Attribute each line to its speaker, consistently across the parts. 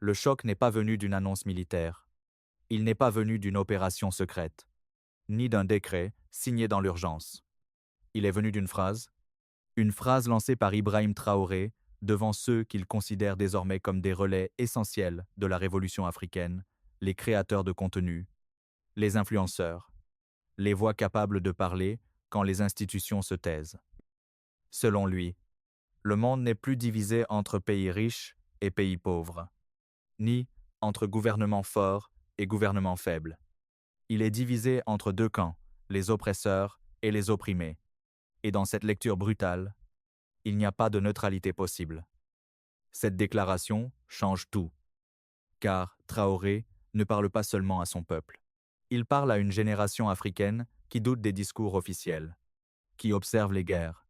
Speaker 1: Le choc n'est pas venu d'une annonce militaire. Il n'est pas venu d'une opération secrète, ni d'un décret signé dans l'urgence. Il est venu une phrase lancée par Ibrahim Traoré devant ceux qu'il considère désormais comme des relais essentiels de la révolution africaine, les créateurs de contenu, les influenceurs, les voix capables de parler quand les institutions se taisent. Selon lui, le monde n'est plus divisé entre pays riches et pays pauvres, ni entre gouvernements forts et gouvernements faibles. Il est divisé entre deux camps, les oppresseurs et les opprimés. Et dans cette lecture brutale, il n'y a pas de neutralité possible. Cette déclaration change tout, car Traoré ne parle pas seulement à son peuple. Il parle à une génération africaine qui doute des discours officiels, qui observe les guerres,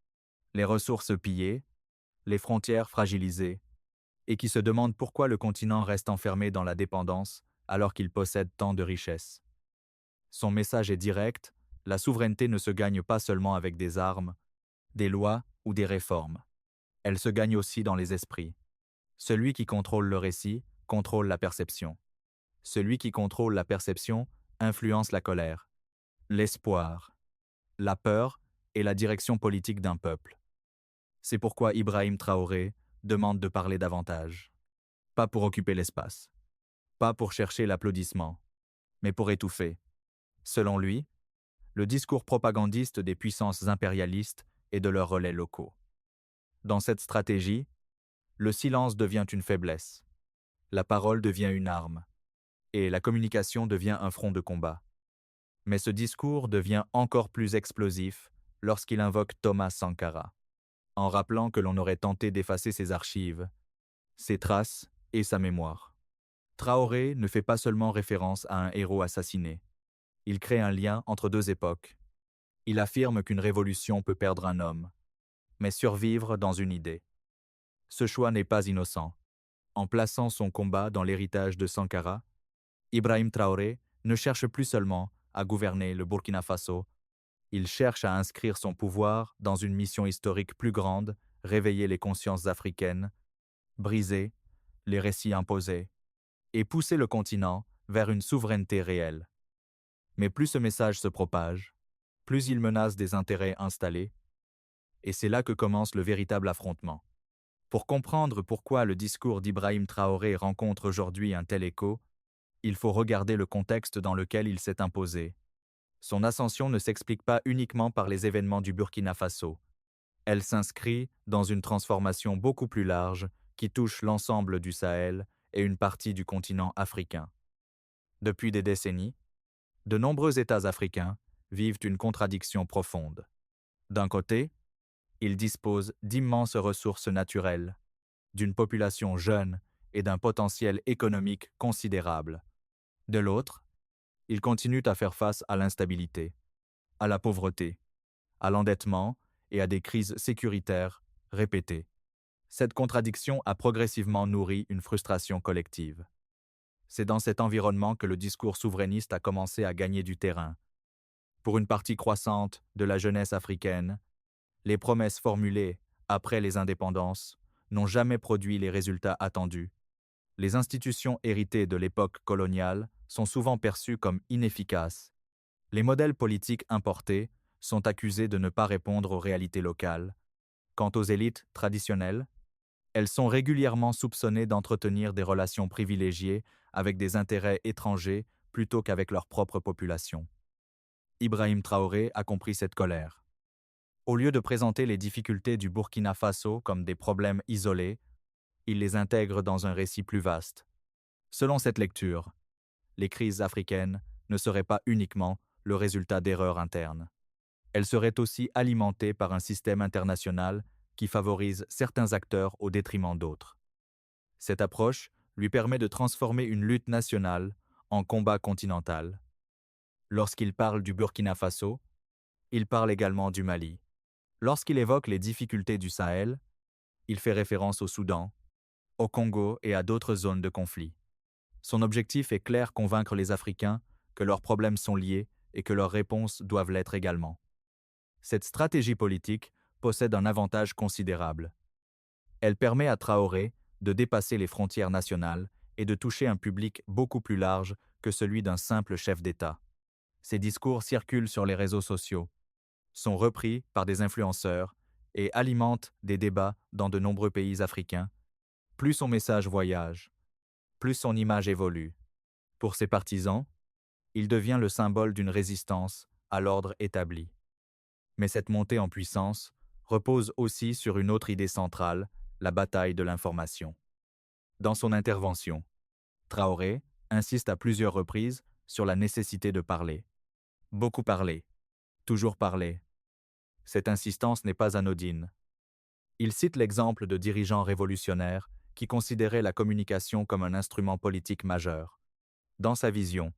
Speaker 1: les ressources pillées, les frontières fragilisées, et qui se demande pourquoi le continent reste enfermé dans la dépendance alors qu'il possède tant de richesses. Son message est direct, la souveraineté ne se gagne pas seulement avec des armes, des lois ou des réformes. Elle se gagne aussi dans les esprits. Celui qui contrôle le récit contrôle la perception. Celui qui contrôle la perception influence la colère, l'espoir, la peur et la direction politique d'un peuple. C'est pourquoi Ibrahim Traoré demande de parler davantage. Pas pour occuper l'espace, pas pour chercher l'applaudissement, mais pour étouffer. Selon lui, le discours propagandiste des puissances impérialistes et de leurs relais locaux. Dans cette stratégie, le silence devient une faiblesse, la parole devient une arme, et la communication devient un front de combat. Mais ce discours devient encore plus explosif lorsqu'il invoque Thomas Sankara, en rappelant que l'on aurait tenté d'effacer ses archives, ses traces et sa mémoire. Traoré ne fait pas seulement référence à un héros assassiné, il crée un lien entre deux époques. Il affirme qu'une révolution peut perdre un homme, mais survivre dans une idée. Ce choix n'est pas innocent. En plaçant son combat dans l'héritage de Sankara, Ibrahim Traoré ne cherche plus seulement à gouverner le Burkina Faso, il cherche à inscrire son pouvoir dans une mission historique plus grande, réveiller les consciences africaines, briser les récits imposés, et pousser le continent vers une souveraineté réelle. Mais plus ce message se propage, plus il menace des intérêts installés, et c'est là que commence le véritable affrontement. Pour comprendre pourquoi le discours d'Ibrahim Traoré rencontre aujourd'hui un tel écho, il faut regarder le contexte dans lequel il s'est imposé. Son ascension ne s'explique pas uniquement par les événements du Burkina Faso. Elle s'inscrit dans une transformation beaucoup plus large qui touche l'ensemble du Sahel et une partie du continent africain. Depuis des décennies, de nombreux États africains vivent une contradiction profonde. D'un côté, ils disposent d'immenses ressources naturelles, d'une population jeune et d'un potentiel économique considérable. De l'autre, ils continuent à faire face à l'instabilité, à la pauvreté, à l'endettement et à des crises sécuritaires répétées. Cette contradiction a progressivement nourri une frustration collective. C'est dans cet environnement que le discours souverainiste a commencé à gagner du terrain. Pour une partie croissante de la jeunesse africaine, les promesses formulées après les indépendances n'ont jamais produit les résultats attendus. Les institutions héritées de l'époque coloniale sont souvent perçues comme inefficaces. Les modèles politiques importés sont accusés de ne pas répondre aux réalités locales. Quant aux élites traditionnelles, elles sont régulièrement soupçonnées d'entretenir des relations privilégiées avec des intérêts étrangers plutôt qu'avec leur propre population. Ibrahim Traoré a compris cette colère. Au lieu de présenter les difficultés du Burkina Faso comme des problèmes isolés, il les intègre dans un récit plus vaste. Selon cette lecture, les crises africaines ne seraient pas uniquement le résultat d'erreurs internes. Elles seraient aussi alimentées par un système international qui favorise certains acteurs au détriment d'autres. Cette approche lui permet de transformer une lutte nationale en combat continental. Lorsqu'il parle du Burkina Faso, il parle également du Mali. Lorsqu'il évoque les difficultés du Sahel, il fait référence au Soudan, au Congo et à d'autres zones de conflit. Son objectif est clair: convaincre les Africains que leurs problèmes sont liés et que leurs réponses doivent l'être également. Cette stratégie politique possède un avantage considérable. Elle permet à Traoré de dépasser les frontières nationales et de toucher un public beaucoup plus large que celui d'un simple chef d'État. Ses discours circulent sur les réseaux sociaux, sont repris par des influenceurs et alimentent des débats dans de nombreux pays africains. Plus son message voyage, plus son image évolue. Pour ses partisans, il devient le symbole d'une résistance à l'ordre établi. Mais cette montée en puissance repose aussi sur une autre idée centrale, la bataille de l'information. Dans son intervention, Traoré insiste à plusieurs reprises sur la nécessité de parler. Beaucoup parler, toujours parler. Cette insistance n'est pas anodine. Il cite l'exemple de dirigeants révolutionnaires qui considéraient la communication comme un instrument politique majeur. Dans sa vision,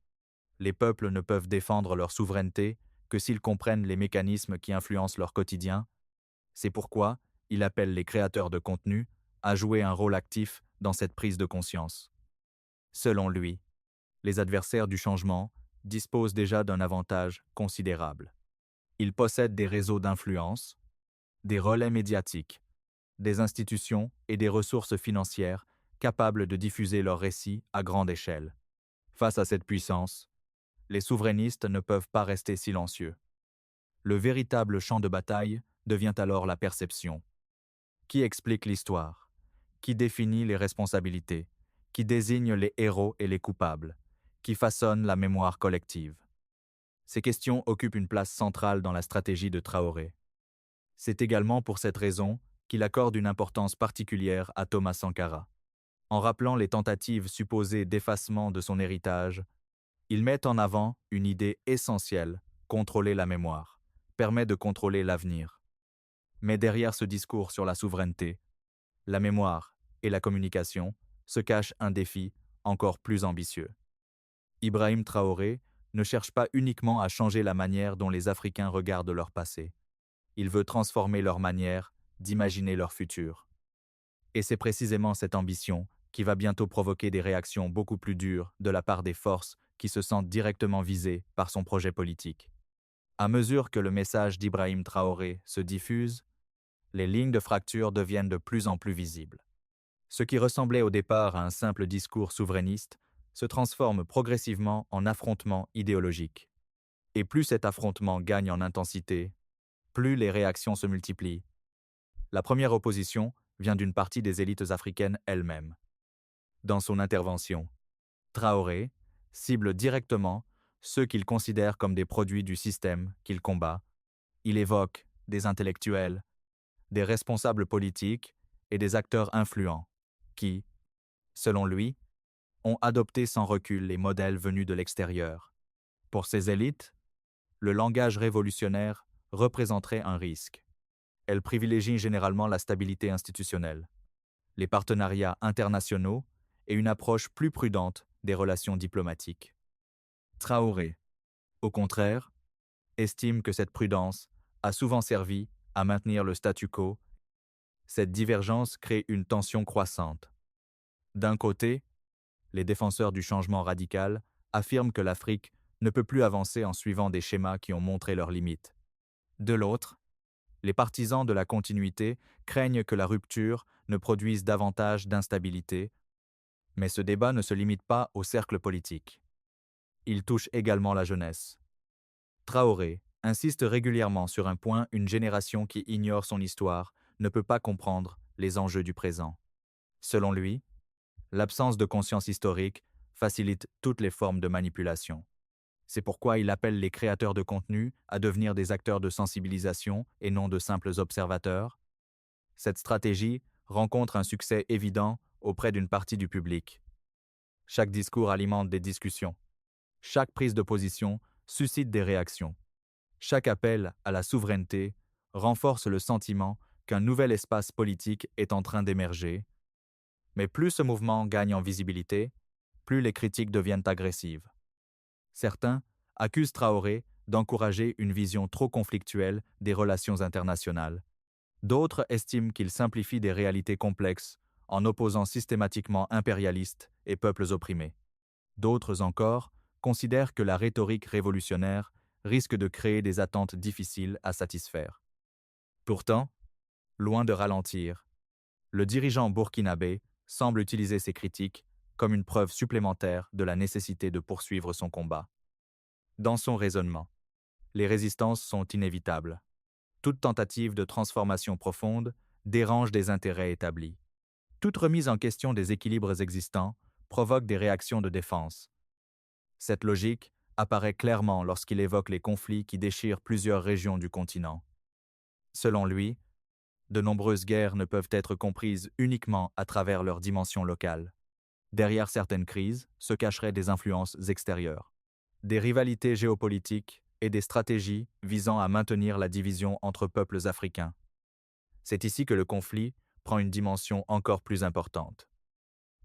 Speaker 1: les peuples ne peuvent défendre leur souveraineté que s'ils comprennent les mécanismes qui influencent leur quotidien. C'est pourquoi il appelle les créateurs de contenu à jouer un rôle actif dans cette prise de conscience. Selon lui, les adversaires du changement disposent déjà d'un avantage considérable. Ils possèdent des réseaux d'influence, des relais médiatiques, des institutions et des ressources financières capables de diffuser leurs récits à grande échelle. Face à cette puissance, les souverainistes ne peuvent pas rester silencieux. Le véritable champ de bataille devient alors la perception. Qui explique l'histoire? Qui définit les responsabilités? Qui désigne les héros et les coupables? Qui façonne la mémoire collective? Ces questions occupent une place centrale dans la stratégie de Traoré. C'est également pour cette raison qu'il accorde une importance particulière à Thomas Sankara. En rappelant les tentatives supposées d'effacement de son héritage, il met en avant une idée essentielle: contrôler la mémoire, permet de contrôler l'avenir. Mais derrière ce discours sur la souveraineté, la mémoire et la communication se cache un défi encore plus ambitieux. Ibrahim Traoré ne cherche pas uniquement à changer la manière dont les Africains regardent leur passé. Il veut transformer leur manière d'imaginer leur futur. Et c'est précisément cette ambition qui va bientôt provoquer des réactions beaucoup plus dures de la part des forces qui se sentent directement visées par son projet politique. À mesure que le message d'Ibrahim Traoré se diffuse, les lignes de fracture deviennent de plus en plus visibles. Ce qui ressemblait au départ à un simple discours souverainiste se transforme progressivement en affrontement idéologique. Et plus cet affrontement gagne en intensité, plus les réactions se multiplient. La première opposition vient d'une partie des élites africaines elles-mêmes. Dans son intervention, Traoré cible directement ceux qu'il considère comme des produits du système qu'il combat. Il évoque des intellectuels, des responsables politiques et des acteurs influents qui, selon lui, ont adopté sans recul les modèles venus de l'extérieur. Pour ces élites, le langage révolutionnaire représenterait un risque. Elle privilégie généralement la stabilité institutionnelle, les partenariats internationaux et une approche plus prudente des relations diplomatiques. Traoré, au contraire, estime que cette prudence a souvent servi à maintenir le statu quo. Cette divergence crée une tension croissante. D'un côté, les défenseurs du changement radical affirment que l'Afrique ne peut plus avancer en suivant des schémas qui ont montré leurs limites. De l'autre, les partisans de la continuité craignent que la rupture ne produise davantage d'instabilité, mais ce débat ne se limite pas au cercle politique. Il touche également la jeunesse. Traoré insiste régulièrement sur un point: une génération qui ignore son histoire ne peut pas comprendre les enjeux du présent. Selon lui, l'absence de conscience historique facilite toutes les formes de manipulation. C'est pourquoi il appelle les créateurs de contenu à devenir des acteurs de sensibilisation et non de simples observateurs. Cette stratégie rencontre un succès évident auprès d'une partie du public. Chaque discours alimente des discussions. Chaque prise de position suscite des réactions. Chaque appel à la souveraineté renforce le sentiment qu'un nouvel espace politique est en train d'émerger. Mais plus ce mouvement gagne en visibilité, plus les critiques deviennent agressives. Certains accusent Traoré d'encourager une vision trop conflictuelle des relations internationales. D'autres estiment qu'il simplifie des réalités complexes en opposant systématiquement impérialistes et peuples opprimés. D'autres encore considèrent que la rhétorique révolutionnaire risque de créer des attentes difficiles à satisfaire. Pourtant, loin de ralentir, le dirigeant burkinabé semble utiliser ces critiques comme une preuve supplémentaire de la nécessité de poursuivre son combat. Dans son raisonnement, les résistances sont inévitables. Toute tentative de transformation profonde dérange des intérêts établis. Toute remise en question des équilibres existants provoque des réactions de défense. Cette logique apparaît clairement lorsqu'il évoque les conflits qui déchirent plusieurs régions du continent. Selon lui, de nombreuses guerres ne peuvent être comprises uniquement à travers leur dimension locale. Derrière certaines crises se cacheraient des influences extérieures, des rivalités géopolitiques et des stratégies visant à maintenir la division entre peuples africains. C'est ici que le conflit prend une dimension encore plus importante.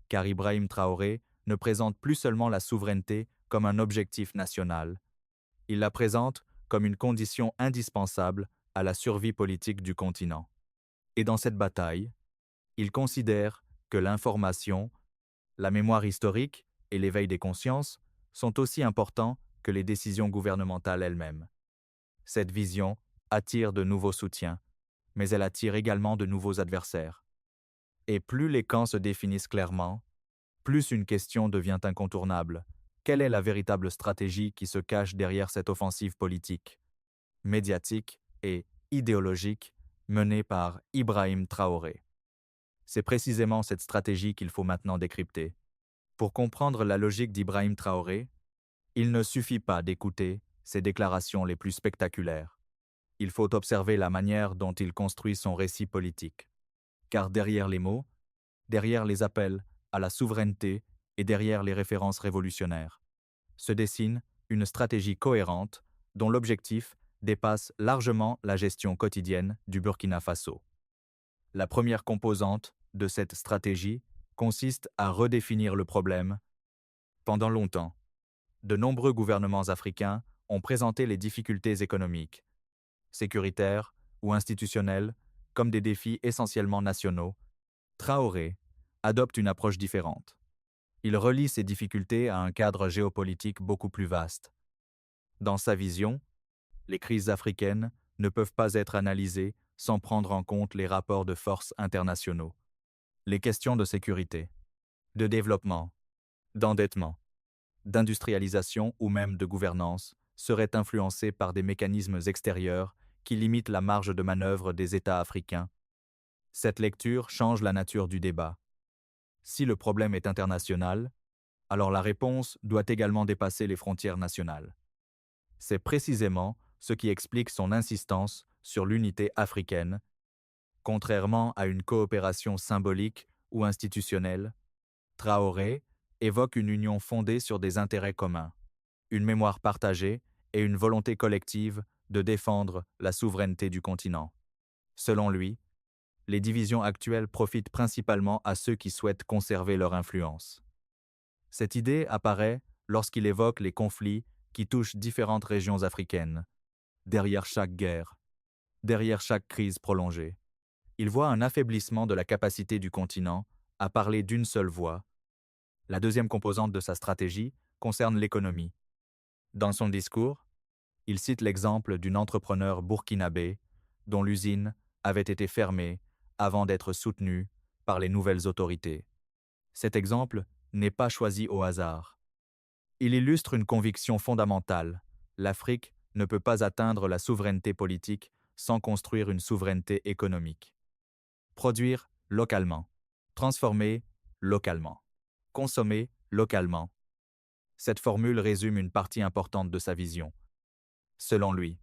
Speaker 1: Car Ibrahim Traoré ne présente plus seulement la souveraineté comme un objectif national, il la présente comme une condition indispensable à la survie politique du continent. Et dans cette bataille, il considère que l'information, la mémoire historique et l'éveil des consciences sont aussi importants que les décisions gouvernementales elles-mêmes. Cette vision attire de nouveaux soutiens, mais elle attire également de nouveaux adversaires. Et plus les camps se définissent clairement, plus une question devient incontournable. Quelle est la véritable stratégie qui se cache derrière cette offensive politique, médiatique et idéologique menée par Ibrahim Traoré? C'est précisément cette stratégie qu'il faut maintenant décrypter. Pour comprendre la logique d'Ibrahim Traoré, il ne suffit pas d'écouter ses déclarations les plus spectaculaires. Il faut observer la manière dont il construit son récit politique. Car derrière les mots, derrière les appels à la souveraineté et derrière les références révolutionnaires, se dessine une stratégie cohérente dont l'objectif dépasse largement la gestion quotidienne du Burkina Faso. La première composante de cette stratégie consiste à redéfinir le problème. Pendant longtemps, de nombreux gouvernements africains ont présenté les difficultés économiques, sécuritaires ou institutionnelles comme des défis essentiellement nationaux. Traoré adopte une approche différente. Il relie ces difficultés à un cadre géopolitique beaucoup plus vaste. Dans sa vision, les crises africaines ne peuvent pas être analysées sans prendre en compte les rapports de force internationaux, les questions de sécurité, de développement, d'endettement, d'industrialisation ou même de gouvernance seraient influencées par des mécanismes extérieurs qui limitent la marge de manœuvre des États africains. Cette lecture change la nature du débat. Si le problème est international, alors la réponse doit également dépasser les frontières nationales. C'est précisément ce qui explique son insistance sur l'unité africaine. Contrairement à une coopération symbolique ou institutionnelle, Traoré évoque une union fondée sur des intérêts communs, une mémoire partagée et une volonté collective de défendre la souveraineté du continent. Selon lui, les divisions actuelles profitent principalement à ceux qui souhaitent conserver leur influence. Cette idée apparaît lorsqu'il évoque les conflits qui touchent différentes régions africaines. Derrière chaque guerre, derrière chaque crise prolongée, il voit un affaiblissement de la capacité du continent à parler d'une seule voix. La deuxième composante de sa stratégie concerne l'économie. Dans son discours, il cite l'exemple d'une entrepreneur burkinabé dont l'usine avait été fermée avant d'être soutenue par les nouvelles autorités. Cet exemple n'est pas choisi au hasard. Il illustre une conviction fondamentale. L'Afrique ne peut pas atteindre la souveraineté politique sans construire une souveraineté économique. Produire localement, transformer localement, consommer localement. Cette formule résume une partie importante de sa vision. Selon lui,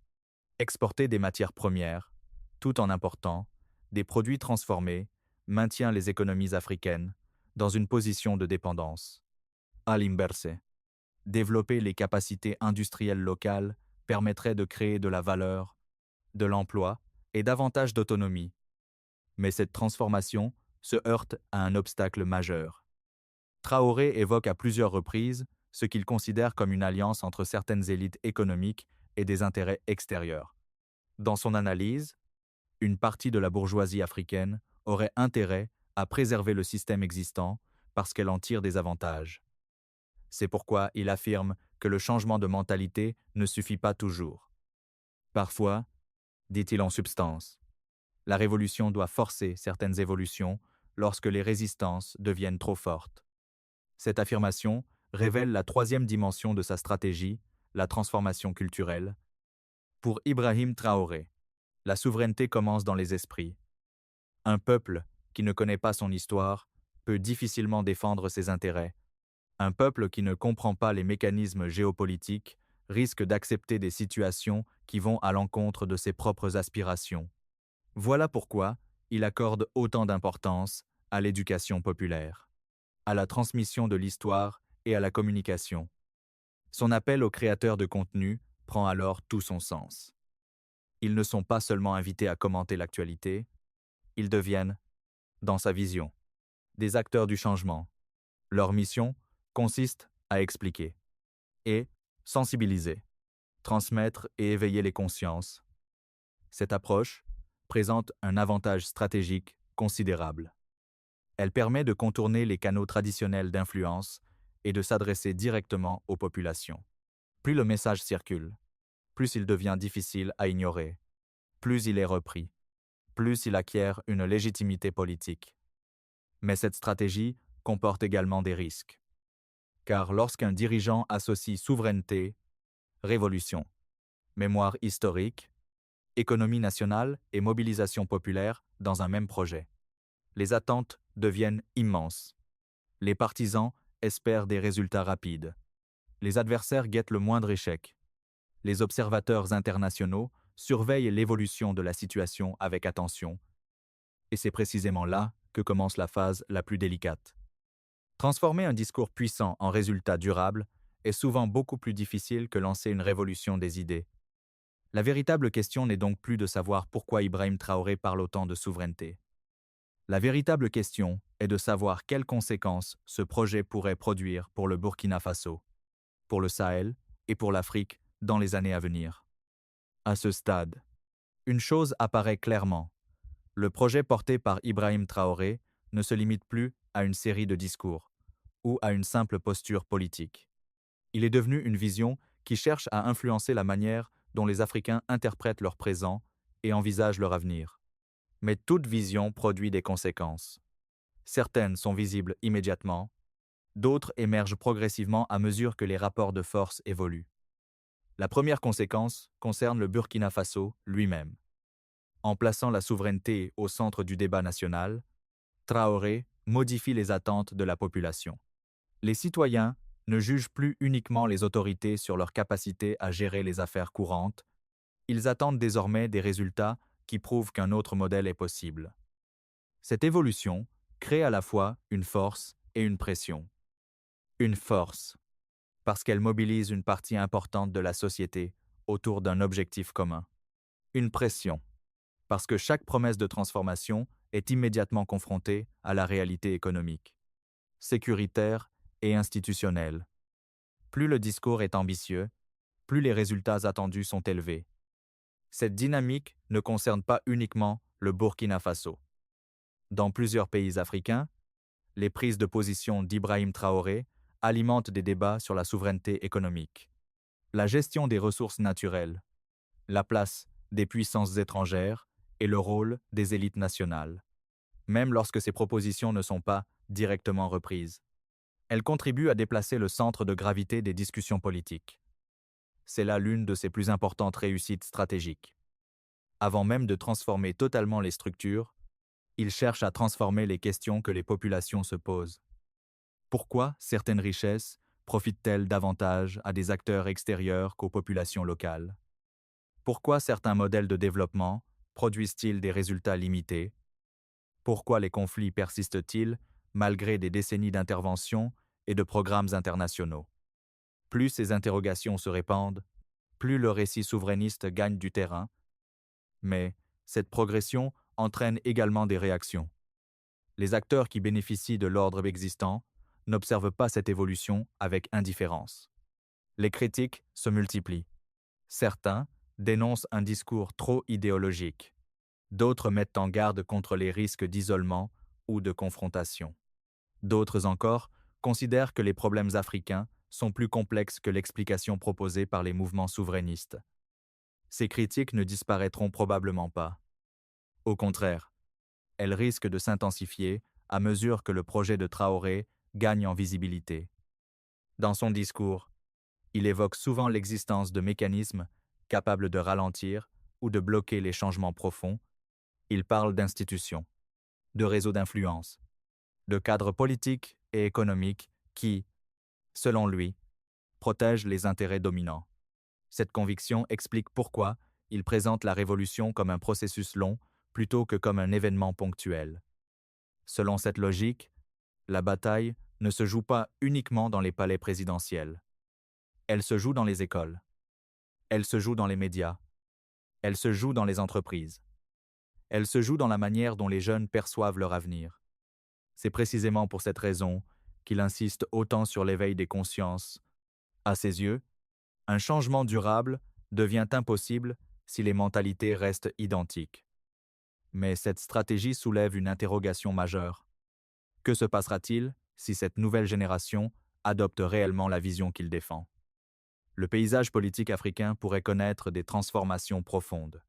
Speaker 1: exporter des matières premières, tout en important, des produits transformés, maintient les économies africaines dans une position de dépendance. À l'inverse, développer les capacités industrielles locales permettrait de créer de la valeur, de l'emploi et davantage d'autonomie. Mais cette transformation se heurte à un obstacle majeur. Traoré évoque à plusieurs reprises ce qu'il considère comme une alliance entre certaines élites économiques et des intérêts extérieurs. Dans son analyse, une partie de la bourgeoisie africaine aurait intérêt à préserver le système existant parce qu'elle en tire des avantages. C'est pourquoi il affirme que le changement de mentalité ne suffit pas toujours. Parfois, dit-il en substance, la révolution doit forcer certaines évolutions lorsque les résistances deviennent trop fortes. Cette affirmation révèle la troisième dimension de sa stratégie, la transformation culturelle. Pour Ibrahim Traoré, la souveraineté commence dans les esprits. Un peuple qui ne connaît pas son histoire peut difficilement défendre ses intérêts. Un peuple qui ne comprend pas les mécanismes géopolitiques risque d'accepter des situations qui vont à l'encontre de ses propres aspirations. Voilà pourquoi il accorde autant d'importance à l'éducation populaire, à la transmission de l'histoire et à la communication. Son appel aux créateurs de contenu prend alors tout son sens. Ils ne sont pas seulement invités à commenter l'actualité, ils deviennent, dans sa vision, des acteurs du changement. Leur mission consiste à expliquer et sensibiliser, transmettre et éveiller les consciences. Cette approche présente un avantage stratégique considérable. Elle permet de contourner les canaux traditionnels d'influence et de s'adresser directement aux populations. Plus le message circule, plus il devient difficile à ignorer, plus il est repris, plus il acquiert une légitimité politique. Mais cette stratégie comporte également des risques. Car lorsqu'un dirigeant associe souveraineté, révolution, mémoire historique, économie nationale et mobilisation populaire dans un même projet, les attentes deviennent immenses. Les partisans espèrent des résultats rapides. Les adversaires guettent le moindre échec. Les observateurs internationaux surveillent l'évolution de la situation avec attention. Et c'est précisément là que commence la phase la plus délicate. Transformer un discours puissant en résultat durable est souvent beaucoup plus difficile que lancer une révolution des idées. La véritable question n'est donc plus de savoir pourquoi Ibrahim Traoré parle autant de souveraineté. La véritable question est de savoir quelles conséquences ce projet pourrait produire pour le Burkina Faso, pour le Sahel et pour l'Afrique dans les années à venir. À ce stade, une chose apparaît clairement. Le projet porté par Ibrahim Traoré ne se limite plus à une série de discours ou à une simple posture politique. Il est devenu une vision qui cherche à influencer la manière dont les Africains interprètent leur présent et envisagent leur avenir. Mais toute vision produit des conséquences. Certaines sont visibles immédiatement, d'autres émergent progressivement à mesure que les rapports de force évoluent. La première conséquence concerne le Burkina Faso lui-même. En plaçant la souveraineté au centre du débat national, Traoré modifie les attentes de la population. Les citoyens ne jugent plus uniquement les autorités sur leur capacité à gérer les affaires courantes, ils attendent désormais des résultats qui prouvent qu'un autre modèle est possible. Cette évolution crée à la fois une force et une pression. Une force, parce qu'elle mobilise une partie importante de la société autour d'un objectif commun. Une pression, parce que chaque promesse de transformation est immédiatement confrontée à la réalité économique, sécuritaire et institutionnelle. Plus le discours est ambitieux, plus les résultats attendus sont élevés. Cette dynamique ne concerne pas uniquement le Burkina Faso. Dans plusieurs pays africains, les prises de position d'Ibrahim Traoré alimentent des débats sur la souveraineté économique, la gestion des ressources naturelles, la place des puissances étrangères et le rôle des élites nationales. Même lorsque ces propositions ne sont pas directement reprises, elles contribuent à déplacer le centre de gravité des discussions politiques. C'est là l'une de ses plus importantes réussites stratégiques. Avant même de transformer totalement les structures, il cherche à transformer les questions que les populations se posent. Pourquoi certaines richesses profitent-elles davantage à des acteurs extérieurs qu'aux populations locales? Pourquoi certains modèles de développement produisent-ils des résultats limités? Pourquoi les conflits persistent-ils malgré des décennies d'intervention et de programmes internationaux? Plus ces interrogations se répandent, plus le récit souverainiste gagne du terrain, mais cette progression entraîne également des réactions. Les acteurs qui bénéficient de l'ordre existant n'observent pas cette évolution avec indifférence. Les critiques se multiplient. Certains dénoncent un discours trop idéologique. D'autres mettent en garde contre les risques d'isolement ou de confrontation. D'autres encore considèrent que les problèmes africains sont plus complexes que l'explication proposée par les mouvements souverainistes. Ces critiques ne disparaîtront probablement pas. Au contraire, elles risquent de s'intensifier à mesure que le projet de Traoré gagne en visibilité. Dans son discours, il évoque souvent l'existence de mécanismes capables de ralentir ou de bloquer les changements profonds. Il parle d'institutions, de réseaux d'influence, de cadres politiques et économiques qui, selon lui, protègent les intérêts dominants. Cette conviction explique pourquoi il présente la révolution comme un processus long plutôt que comme un événement ponctuel. Selon cette logique, la bataille ne se joue pas uniquement dans les palais présidentiels. Elle se joue dans les écoles. Elle se joue dans les médias. Elle se joue dans les entreprises. Elle se joue dans la manière dont les jeunes perçoivent leur avenir. C'est précisément pour cette raison qu'il insiste autant sur l'éveil des consciences. À ses yeux, un changement durable devient impossible si les mentalités restent identiques. Mais cette stratégie soulève une interrogation majeure. Que se passera-t-il si cette nouvelle génération adopte réellement la vision qu'il défend? Le paysage politique africain pourrait connaître des transformations profondes.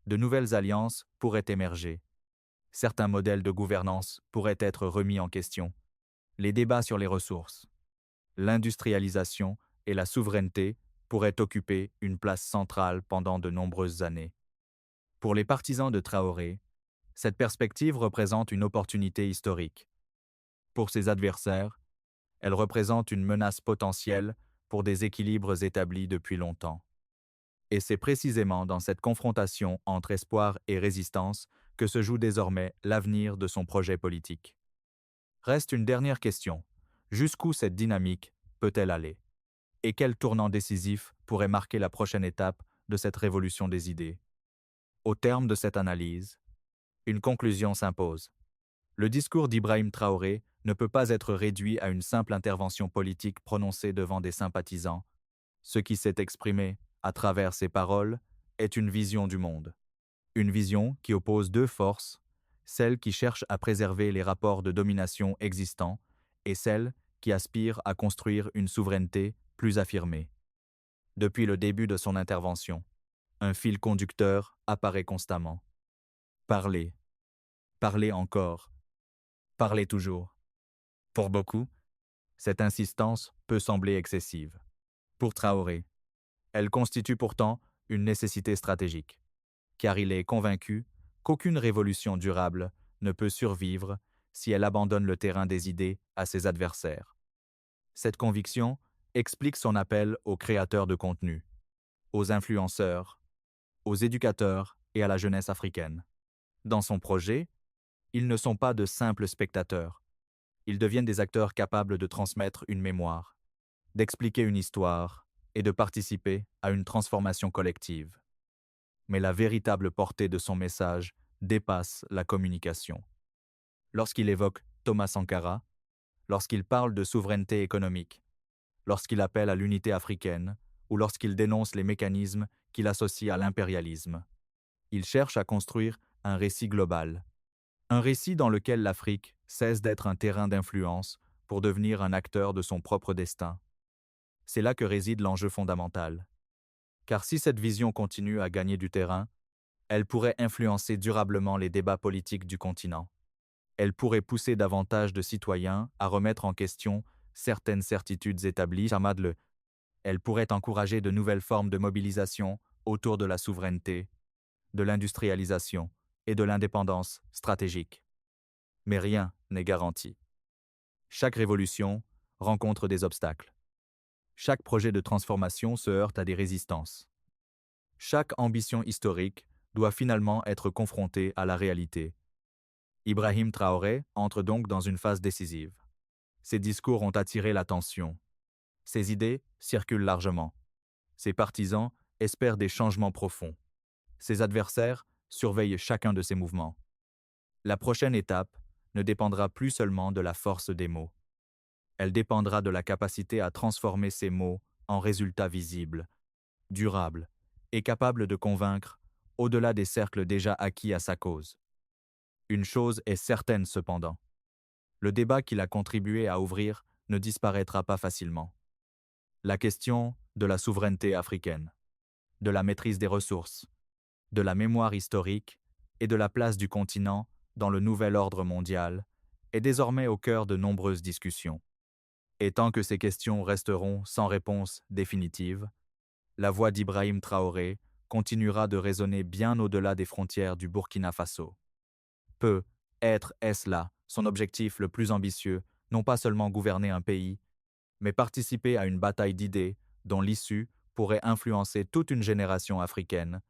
Speaker 1: De nouvelles alliances pourraient émerger. Certains modèles de gouvernance pourraient être remis en question. Les débats sur les ressources, l'industrialisation et la souveraineté pourraient occuper une place centrale pendant de nombreuses années. Pour les partisans de Traoré, cette perspective représente une opportunité historique. Pour ses adversaires, elle représente une menace potentielle pour des équilibres établis depuis longtemps. Et c'est précisément dans cette confrontation entre espoir et résistance que se joue désormais l'avenir de son projet politique. Reste une dernière question. Jusqu'où cette dynamique peut-elle aller? Et quel tournant décisif pourrait marquer la prochaine étape de cette révolution des idées? Au terme de cette analyse, une conclusion s'impose. Le discours d'Ibrahim Traoré ne peut pas être réduit à une simple intervention politique prononcée devant des sympathisants. Ce qui s'est exprimé, à travers ses paroles, est une vision du monde. Une vision qui oppose deux forces, celle qui cherche à préserver les rapports de domination existants et celle qui aspire à construire une souveraineté plus affirmée. Depuis le début de son intervention, un fil conducteur apparaît constamment. Parler, parler encore, parler toujours. Pour beaucoup, cette insistance peut sembler excessive. Pour Traoré, elle constitue pourtant une nécessité stratégique, car il est convaincu qu'aucune révolution durable ne peut survivre si elle abandonne le terrain des idées à ses adversaires. Cette conviction explique son appel aux créateurs de contenu, aux influenceurs, aux éducateurs et à la jeunesse africaine. Dans son projet, ils ne sont pas de simples spectateurs. Ils deviennent des acteurs capables de transmettre une mémoire, d'expliquer une histoire et de participer à une transformation collective. Mais la véritable portée de son message dépasse la communication. Lorsqu'il évoque Thomas Sankara, lorsqu'il parle de souveraineté économique, lorsqu'il appelle à l'unité africaine ou lorsqu'il dénonce les mécanismes qu'il associe à l'impérialisme, il cherche à construire un récit global, un récit dans lequel l'Afrique cesse d'être un terrain d'influence pour devenir un acteur de son propre destin. C'est là que réside l'enjeu fondamental. Car si cette vision continue à gagner du terrain, elle pourrait influencer durablement les débats politiques du continent. Elle pourrait pousser davantage de citoyens à remettre en question certaines certitudes établies. Elle pourrait encourager de nouvelles formes de mobilisation autour de la souveraineté, de l'industrialisation et de l'indépendance stratégique. Mais rien n'est garanti. Chaque révolution rencontre des obstacles. Chaque projet de transformation se heurte à des résistances. Chaque ambition historique doit finalement être confrontée à la réalité. Ibrahim Traoré entre donc dans une phase décisive. Ses discours ont attiré l'attention. Ses idées circulent largement. Ses partisans espèrent des changements profonds. Ses adversaires surveillent chacun de ses mouvements. La prochaine étape ne dépendra plus seulement de la force des mots. Elle dépendra de la capacité à transformer ces mots en résultats visibles, durables et capables de convaincre au-delà des cercles déjà acquis à sa cause. Une chose est certaine cependant. Le débat qu'il a contribué à ouvrir ne disparaîtra pas facilement. La question de la souveraineté africaine, de la maîtrise des ressources, de la mémoire historique et de la place du continent dans le nouvel ordre mondial est désormais au cœur de nombreuses discussions. Et tant que ces questions resteront sans réponse définitive, la voix d'Ibrahim Traoré continuera de résonner bien au-delà des frontières du Burkina Faso. Est-ce là son objectif le plus ambitieux, non pas seulement gouverner un pays, mais participer à une bataille d'idées dont l'issue pourrait influencer toute une génération africaine